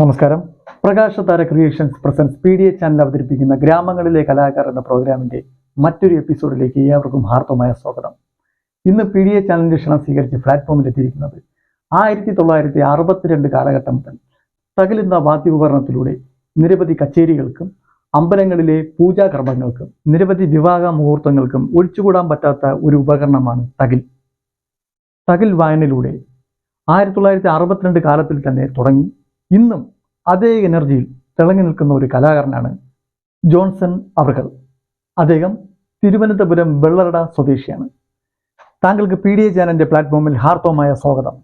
നമസ്കാരം. പ്രകാശതാര creations presence PDA channel അവതരിപ്പിക്കുന്ന ഗ്രാമങ്ങളിലെ കലാകാർ എന്ന പ്രോഗ്രാമിന്റെ മറ്റൊരു എപ്പിസോഡിലേക്ക് ഏവർക്കും ഹാർദമായ സ്വാഗതം. ഇന്ന് PDA ചാനലിന്റെ ക്ഷണം സ്വീകരിച്ച് പ്ലാറ്റ്ഫോമിൽ എത്തിയിരിക്കുന്നത് 1962 കാലഘട്ടം മുതൽ തകിലെന്ന വാദ്യോപകരണത്തിലൂടെ നിരവധി കച്ചേരികൾക്കും അമ്പലങ്ങളിലെ പൂജാകർമ്മങ്ങൾക്കും നിരവധി വിവാഹ മുഹൂർത്തങ്ങൾക്കും ഒഴിച്ചുകൂടാൻ പറ്റാത്ത ഒരു ഉപകരണമാണ് തകിൽ. തകിൽ വായനയിലൂടെ 1962 കാലത്തിൽ തന്നെ തുടങ്ങി ഇന്നും അതേ എനർജിയിൽ തിളങ്ങി നിൽക്കുന്ന ഒരു കലാകാരനാണ് ജോൺസൺ അവർകൾ. അദ്ദേഹം തിരുവനന്തപുരം വെള്ളറട സ്വദേശിയാണ്. താങ്കൾക്ക് PDA ചാനലിന്റെ പ്ലാറ്റ്ഫോമിൽ ഹാർദവമായ സ്വാഗതം.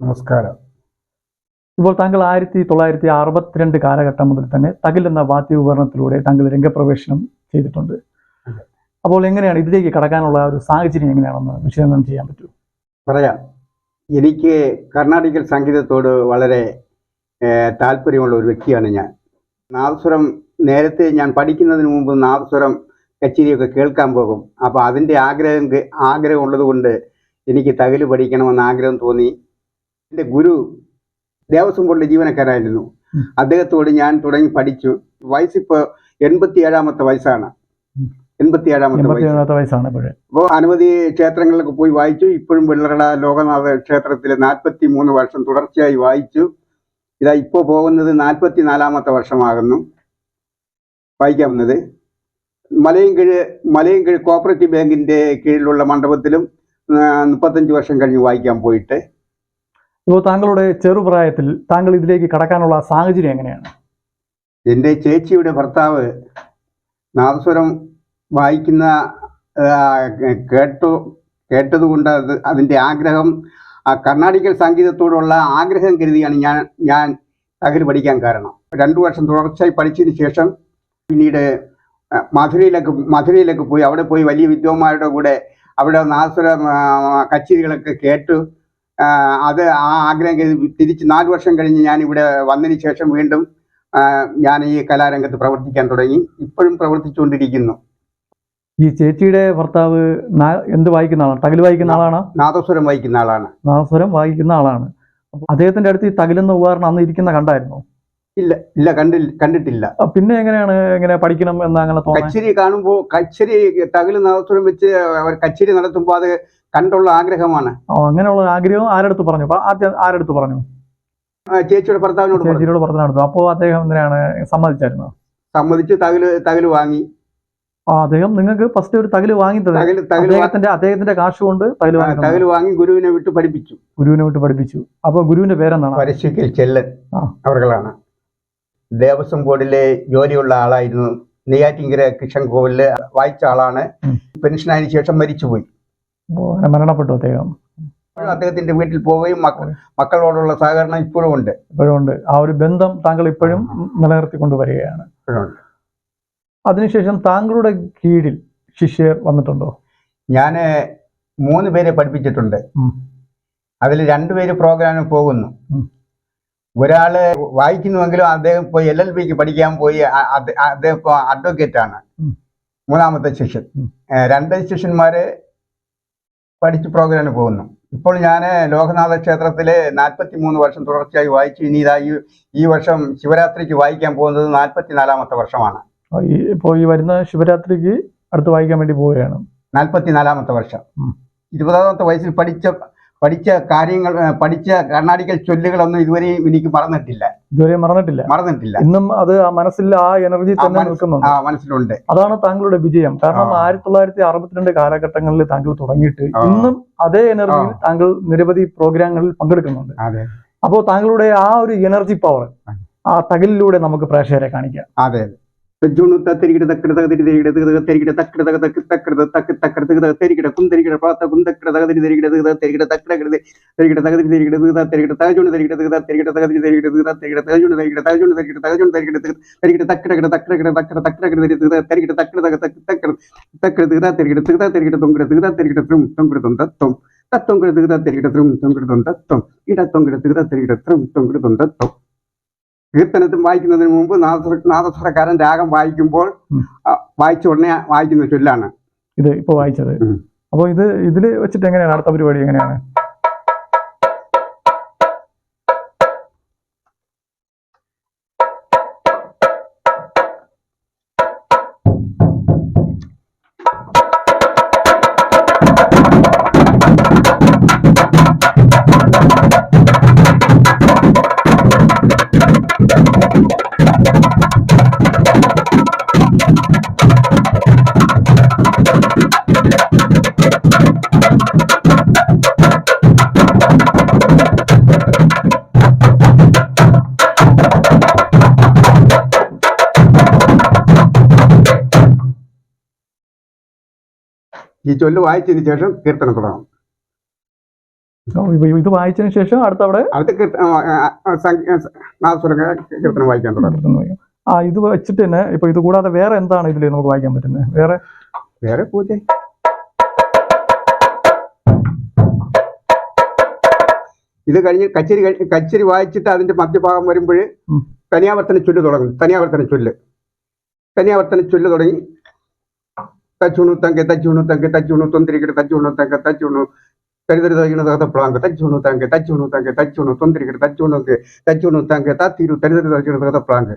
നമസ്കാരം. ഇപ്പോൾ താങ്കൾ 1962 കാലഘട്ടം മുതൽ തന്നെ തകിൽ എന്ന വാദ്യോപകരണത്തിലൂടെ താങ്കൾ രംഗപ്രവേശനം ചെയ്തിട്ടുണ്ട്. അപ്പോൾ എങ്ങനെയാണ് ഇതിലേക്ക് കടക്കാനുള്ള ഒരു സാഹചര്യം എങ്ങനെയാണെന്ന് വിശകലനം ചെയ്യാൻ പറ്റൂ? പറയാം. എനിക്ക് കർണാടിക് സംഗീതത്തോട് വളരെ താല്പര്യമുള്ള ഒരു വ്യക്തിയാണ് ഞാൻ. നാദസ്വരം നേരത്തെ ഞാൻ പഠിക്കുന്നതിന് മുമ്പ് നാദസ്വരം കച്ചേരിയൊക്കെ കേൾക്കാൻ പോകും. അപ്പോൾ അതിൻ്റെ ആഗ്രഹം ഉള്ളതുകൊണ്ട് എനിക്ക് തകില് പഠിക്കണമെന്ന് ആഗ്രഹം തോന്നി. എൻ്റെ ഗുരു ദേവസ്വം ബോർഡിലെ ജീവനക്കാരായിരുന്നു. അദ്ദേഹത്തോട് ഞാൻ തുടങ്ങി പഠിച്ചു. വയസ്സിപ്പോൾ 87-ാമത്തെ വയസ്സാണ്. 87-ാമത്തെ വയസ്സാണ്. അപ്പോൾ അനവധി ക്ഷേത്രങ്ങളിലൊക്കെ പോയി വായിച്ചു. ഇപ്പോഴും വെള്ളറട ലോകനാഥ ക്ഷേത്രത്തിൽ 43 വർഷം തുടർച്ചയായി വായിച്ചു. ഇതാ ഇപ്പോൾ പോകുന്നത് 44-ാമത്തെ വർഷമാകുന്നു വായിക്കാവുന്നത്. മലയൻകീഴ് കോപ്പറേറ്റീവ് ബാങ്കിന്റെ കീഴിലുള്ള മണ്ഡപത്തിലും 35 വർഷം കഴിഞ്ഞ് വായിക്കാൻ പോയിട്ട്. ഇപ്പോൾ താങ്കളുടെ ചെറുപ്രായത്തിൽ താങ്കൾ ഇതിലേക്ക് കടക്കാനുള്ള സാഹചര്യം എങ്ങനെയാണ്? എൻ്റെ ചേച്ചിയുടെ ഭർത്താവ് നാദസ്വരം വായിക്കുന്ന കേട്ടതുകൊണ്ട് അതിൻ്റെ ആഗ്രഹം, ആ കർണാടിക് സംഗീതത്തോടുള്ള ആഗ്രഹം കരുതിയാണ് ഞാൻ തകിൽ പഠിക്കാൻ കാരണം. 2 വർഷം തുടർച്ചയായി പഠിച്ചതിന് ശേഷം പിന്നീട് മധുരയിലേക്ക് പോയി. അവിടെ പോയി വലിയ വിദ്വാന്മാരുടെ കൂടെ അവിടെ നാദസ്വര കച്ചേരികളൊക്കെ കേട്ടു. അത് ആ ആഗ്രഹം കരുതി തിരിച്ച് 4 വർഷം കഴിഞ്ഞ് ഞാൻ ഇവിടെ വന്നതിന് ശേഷം വീണ്ടും ഞാൻ ഈ കലാരംഗത്ത് പ്രവർത്തിക്കാൻ തുടങ്ങി. ഇപ്പോഴും പ്രവർത്തിച്ചുകൊണ്ടിരിക്കുന്നു. ഈ ചേച്ചിയുടെ ഭർത്താവ് എന്ത് വായിക്കുന്ന ആളാണ്? തകിൽ വായിക്കുന്ന ആളാണ്? നാദസ്വരം വായിക്കുന്ന ആളാണ്. നാദസ്വരം വായിക്കുന്ന ആളാണ്. അദ്ദേഹത്തിന്റെ അടുത്ത് ഈ തകിലെന്ന ഉപകരണം അന്ന് ഇരിക്കുന്ന കണ്ടായിരുന്നോ? ഇല്ല കണ്ടിട്ടില്ല. പിന്നെ എങ്ങനെ പഠിക്കണം എന്ന് അങ്ങനെ തോന്നുന്നു? കച്ചേരി കാണുമ്പോൾ തകില് നാദസ്വരം വെച്ച് കച്ചേരി നടത്തുമ്പോൾ അത് കണ്ടുള്ള ആഗ്രഹമാണ്. അങ്ങനെയുള്ള ആഗ്രഹം ആരെടുത്ത് പറഞ്ഞു? ആരെടുത്ത് പറഞ്ഞു? ചേച്ചിയുടെ ഭർത്താവിനോട്. അപ്പോൾ അദ്ദേഹം എന്തിനാണ് സമ്മതിച്ചായിരുന്നു? സമ്മതിച്ച് തകില് വാങ്ങി. അദ്ദേഹം നിങ്ങൾക്ക് ഫസ്റ്റ് ഒരു തകില് വാങ്ങി അദ്ദേഹത്തിന്റെ കാശ് കൊണ്ട് തകില് വാങ്ങി ഗുരുവിനെ വിട്ട് പഠിപ്പിച്ചു. അപ്പൊ ഗുരുവിന്റെ പേരെന്താണ്? പരശ്ശിക്കൽ ചെല്ലൻ അവർകളാണ്. ദേവസ്വം ബോർഡിലെ ജോലിയുള്ള ആളായിരുന്നു. നെയ്യാറ്റിൻകര കൃഷ്ണൻ കോവിലില് വായിച്ച ആളാണ്. പെൻഷനായതിനു ശേഷം മരിച്ചുപോയി. മരണപ്പെട്ടു അദ്ദേഹം. അദ്ദേഹത്തിന്റെ വീട്ടിൽ പോവുകയും മക്കളോടുള്ള സഹകരണം ഇപ്പോഴും ഉണ്ട്. ആ ഒരു ബന്ധം താങ്കൾ ഇപ്പോഴും നിലനിർത്തിക്കൊണ്ട് വരികയാണ്. അതിനുശേഷം താങ്കളുടെ കീഴിൽ ശിഷ്യർ വന്നിട്ടുണ്ടോ? ഞാൻ 3 പേരെ പഠിപ്പിച്ചിട്ടുണ്ട്. അതിൽ 2 പേര് പ്രോഗ്രാമിന് പോകുന്നു. ഒരാള് വായിക്കുന്നുവെങ്കിലും അദ്ദേഹം പോയി LLBക്ക് പഠിക്കാൻ പോയി. അദ്ദേഹം ഇപ്പോൾ അഡ്വക്കേറ്റ് ആണ്. 3ാമത്തെ ശിഷ്യൻ. 2 ശിഷ്യന്മാര് പഠിച്ച് പ്രോഗ്രാമിന് പോകുന്നു. ഇപ്പോൾ ഞാൻ ലോകനാഥ ക്ഷേത്രത്തില് 43 വർഷം തുടർച്ചയായി വായിച്ചു. ഇനി ഇതാ ഈ വർഷം ശിവരാത്രിക്ക് വായിക്കാൻ പോകുന്നത് 44-ാമത്തെ വർഷമാണ്. ഇപ്പോൾ ഈ വരുന്ന ശിവരാത്രിക്ക് അടുത്ത് വായിക്കാൻ വേണ്ടി പോവുകയാണ്. 44-ാമത്തെ വർഷം. 20-ാമത്തെ വയസ്സിൽ പഠിച്ച കാര്യങ്ങൾ, പഠിച്ച കർണാടിക് ചൊല്ലുകളൊന്നും ഇതുവരെയും എനിക്ക് മറന്നിട്ടില്ല. ഇന്നും അത് മനസ്സിൽ ആ എനർജി തന്നെ നിൽക്കുന്നുണ്ട്. മനസ്സിലുണ്ട്. അതാണ് താങ്കളുടെ വിജയം. കാരണം 1962 കാലഘട്ടങ്ങളിൽ താങ്കൾ തുടങ്ങിയിട്ട് ഇന്നും അതേ എനർജിയിൽ താങ്കൾ നിരവധി പ്രോഗ്രാമുകളിൽ പങ്കെടുക്കുന്നുണ്ട്. അപ്പോൾ താങ്കളുടെ ആ ഒരു എനർജി പവർ ആ തകിലിലൂടെ നമുക്ക് പ്രേക്ഷകരെ കാണിക്കാം. അതെ. തക്കിട കീർത്തനത്തിൽ വായിക്കുന്നതിന് മുമ്പ് നാദസ്വരക്കാരൻ രാഗം വായിക്കുമ്പോൾ വായിച്ച ഉടനെ വായിക്കുന്ന ചൊല്ലാണ് ഇത് ഇപ്പോൾ വായിച്ചത്. അപ്പോൾ ഇതിൽ വെച്ചിട്ട് എങ്ങനെയാണ് അടുത്ത പരിപാടി? എങ്ങനെയാണ്? ഈ ചൊല്ല് വായിച്ചതിന് ശേഷം കീർത്തനം തുടങ്ങും. ഇത് വായിച്ചതിന് ശേഷം അടുത്തവിടെ കീർത്തനം വായിക്കാൻ തുടങ്ങും. ഇത് വെച്ചിട്ട് തന്നെ ഇപ്പൊ ഇത് കൂടാതെ വേറെ എന്താണ് ഇതിൽ നമുക്ക് വായിക്കാൻ പറ്റുന്നത്? വേറെ പൂജ ഇത് കഴിഞ്ഞ് കച്ചേരി വായിച്ചിട്ട് അതിന്റെ മധ്യഭാഗം വരുമ്പോൾ തനിയാവർത്തന ചൊല്ല് തുടങ്ങും. തനിയാവർത്തന ചൊല്ല് തുടങ്ങി തച്ചുണു തങ്ക തച്ചുണു തങ്ക തച്ചുണു തൊന്തിരിക്കട്ട് തച്ചുണു തങ്ക തച്ചുണു തരിതരി തയ്യണ പ്ലാങ്ക് തച്ചുണു തങ്ക തച്ചുണു തങ്ക തച്ചുണു തൊന്തിരിക്കട്ട് തച്ചുണു തങ്ക താത്തിരു തരിതരി തയ്യണ പ്ലാങ്ക്.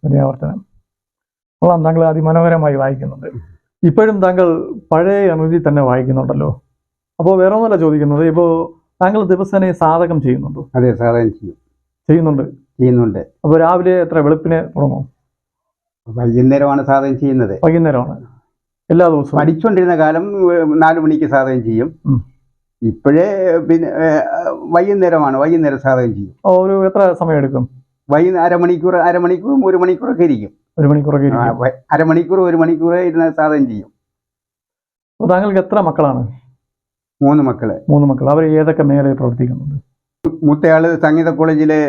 തനിയാവർത്തനം താങ്കൾ അതിമനോഹരമായി വായിക്കുന്നുണ്ട്. ഇപ്പോഴും താങ്കൾ പഴയ എനർജി തന്നെ വായിക്കുന്നുണ്ടല്ലോ. അപ്പോൾ വേറെ ഒന്നല്ല ചോദിക്കുന്നത്, ഇപ്പോ താങ്കൾ ദിവസേന സാധകം ചെയ്യുന്നുണ്ടോ? അതെ, സാധകം ചെയ്യുന്നുണ്ട്. അപ്പോൾ രാവിലെ എത്ര വെളുപ്പിന് തുടങ്ങും? വൈകുന്നേരമാണ് സാധകം ചെയ്യുന്നത്. വൈകുന്നേരമാണ് എല്ലാ ദിവസവും? പഠിച്ചുകൊണ്ടിരുന്ന കാലം 4 മണിക്ക് സാധകം ചെയ്യും. ഇപ്പോഴേ പിന്നെ വൈകുന്നേരം സാധകം ചെയ്യും. ഒരു എത്ര സമയം എടുക്കും? അരമണിക്കൂർ 1 മണിക്കൂറൊക്കെ ഇരിക്കും. 1 മണിക്കൂറൊക്കെ അരമണിക്കൂർ 1 മണിക്കൂർ ഇരുന്ന് സാധകം ചെയ്യും. അപ്പോൾ താങ്കൾക്ക് എത്ര മക്കളാണ്? 3 മക്കള്. 3 മക്കൾ. അവർ ഏതൊക്കെ മേഖലയിൽ പ്രവർത്തിക്കുന്നുണ്ട്? മൂത്തയാള് സംഗീത കോളേജിലെ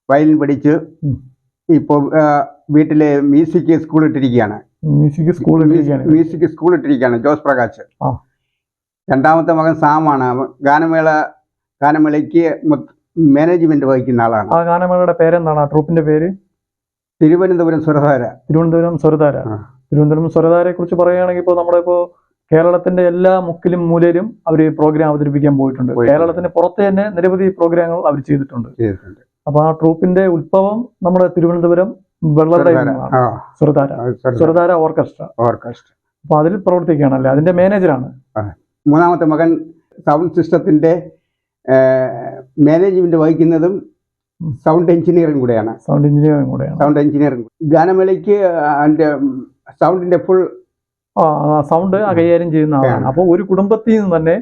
വയലിൻ പഠിച്ചു. ഇപ്പോൾ വീട്ടിലെ മ്യൂസിക് സ്കൂൾ ഇട്ടിരിക്കുകയാണ്. ജോസ് പ്രകാശ്. രണ്ടാമത്തെ മകൻ സാമാണ്. ഗാനമേളയ്ക്ക് മാനേജ്മെന്റ് വഹിക്കുന്ന ആളാണ്. ആ ഗാനമേളയുടെ പേരെന്താണ്? ആ ട്രൂപ്പിന്റെ പേര്? തിരുവനന്തപുരം സ്വരധാര. തിരുവനന്തപുരം സ്വരധാരയെ കുറിച്ച് പറയുകയാണെങ്കിൽ ഇപ്പോൾ നമ്മുടെ കേരളത്തിന്റെ എല്ലാ മുക്കിലും മൂലയിലും അവർ പ്രോഗ്രാം അവതരിപ്പിക്കാൻ പോയിട്ടുണ്ട്. കേരളത്തിന് പുറത്ത് തന്നെ നിരവധി പ്രോഗ്രാമുകൾ അവർ ചെയ്തിട്ടുണ്ട്. അപ്പൊ ആ ട്രൂപ്പിന്റെ ഉത്ഭവം നമ്മുടെ തിരുവനന്തപുരം സ്വരധാര ഓർക്കസ്ട്ര. അപ്പൊ അതിൽ പ്രവർത്തിക്കുകയാണല്ലേ, അതിന്റെ മാനേജറാണ്. മൂന്നാമത്തെ മകൻ സൗണ്ട് സിസ്റ്റത്തിന്റെ മാനേജ്മെന്റ് വഹിക്കുന്നതും സൗണ്ട് എഞ്ചിനീയറിംഗ് കൂടെയാണ്. ഗാനമേളയ്ക്ക് സൗണ്ടിന്റെ ഫുൾ സൗണ്ട് കൈകാര്യം ചെയ്യുന്ന ആളാണ്. അപ്പോൾ ഒരു കുടുംബത്തിൽ നിന്ന് തന്നെ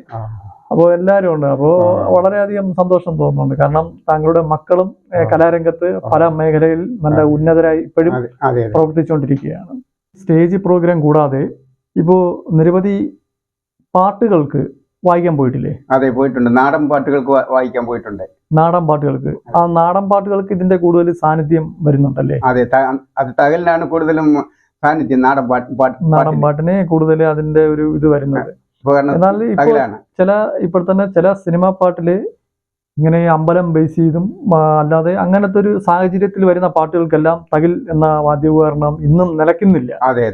അപ്പോൾ എല്ലാവരും ഉണ്ട്. അപ്പോൾ വളരെയധികം സന്തോഷം തോന്നുന്നുണ്ട്. കാരണം താങ്കളുടെ മക്കളും കലാരംഗത്ത് പല മേഖലയിൽ നല്ല ഉന്നതരായി ഇപ്പോഴും പ്രവർത്തിച്ചുകൊണ്ടിരിക്കുകയാണ്. സ്റ്റേജ് പ്രോഗ്രാം കൂടാതെ ഇപ്പോൾ നിരവധി പാട്ടുകൾക്ക് വായിക്കാൻ പോയിട്ടില്ലേ? അതെ, പോയിട്ടുണ്ട്. നാടൻ പാട്ടുകൾക്ക് വായിക്കാൻ പോയിട്ടുണ്ട്. നാടൻ പാട്ടുകൾക്ക് ഇതിന്റെ കൂടുതൽ സാന്നിധ്യം വരുന്നുണ്ടല്ലേ? അതെ, അത് തകലിനാണ് കൂടുതലും സാന്നിധ്യം. നാടൻ പാട്ടിന് കൂടുതൽ അതിന്റെ ഒരു ഇത് വരുന്നത്. എന്നാൽ ഇപ്പോൾ തന്നെ ചില സിനിമാ പാട്ടില് ഇങ്ങനെ അമ്പലം ബേസ് ചെയ്തും അല്ലാതെ അങ്ങനത്തെ ഒരു സാഹചര്യത്തിൽ വരുന്ന പാട്ടുകൾക്കെല്ലാം തകിൽ എന്ന വാദ്യോപകരണം ഇന്നും നിലയ്ക്കുന്നില്ല. അതെ.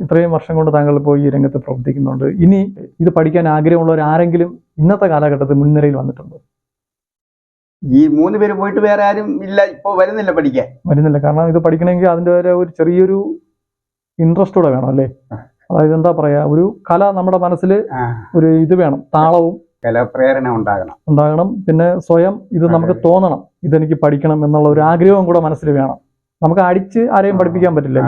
ഇത്രയും വർഷം കൊണ്ട് താങ്കൾ ഇപ്പോൾ ഈ രംഗത്ത് പ്രവർത്തിക്കുന്നുണ്ട്. ഇനി ഇത് പഠിക്കാൻ ആഗ്രഹമുള്ളവർ ആരെങ്കിലും ഇന്നത്തെ കാലഘട്ടത്തിൽ മുൻനിരയിൽ വന്നിട്ടുണ്ടോ? ഈ 3 പേര് പോയിട്ട് വേറെ ആരും ഇല്ല. ഇപ്പോൾ വരുന്നില്ല. കാരണം ഇത് പഠിക്കണമെങ്കിൽ അതിന്റെ വരെ ഒരു ചെറിയൊരു ഇൻട്രസ്റ്റ് കൂടെ വേണം അല്ലേ? അതായത് എന്താ പറയാ, ഒരു കല നമ്മുടെ മനസ്സിൽ ഒരു ഇത് വേണം, താളവും കലാപ്രേരണ ഉണ്ടാകണം. പിന്നെ സ്വയം ഇത് നമുക്ക് തോന്നണം, ഇതെനിക്ക് പഠിക്കണം എന്നുള്ള ഒരു ആഗ്രഹവും കൂടെ മനസ്സിൽ വേണം. നമുക്ക് അടിച്ച് ആരെയും പഠിപ്പിക്കാൻ പറ്റില്ല.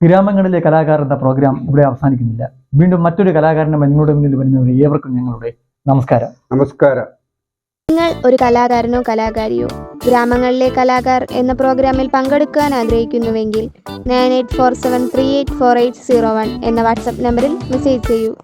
ഗ്രാമങ്ങളിലെ കലാകാരൻ എന്ന പ്രോഗ്രാം ഇവിടെ അവസാനിക്കുന്നില്ല. വീണ്ടും മറ്റൊരു കലാകാരനുമായി നിങ്ങളുടെ മുന്നിൽ വരുന്നവരെ ഏവർക്കും ഞങ്ങളുടെ നമസ്കാരം. നമസ്കാരം. നിങ്ങൾ ഒരു കലാകാരനോ കലാകാരിയോ ഗ്രാമങ്ങളിലെ കലാകാർ എന്ന പ്രോഗ്രാമിൽ പങ്കെടുക്കാൻ ആഗ്രഹിക്കുന്നുവെങ്കിൽ 9847384801 എന്ന വാട്സപ്പ് നമ്പറിൽ മെസ്സേജ് ചെയ്യൂ.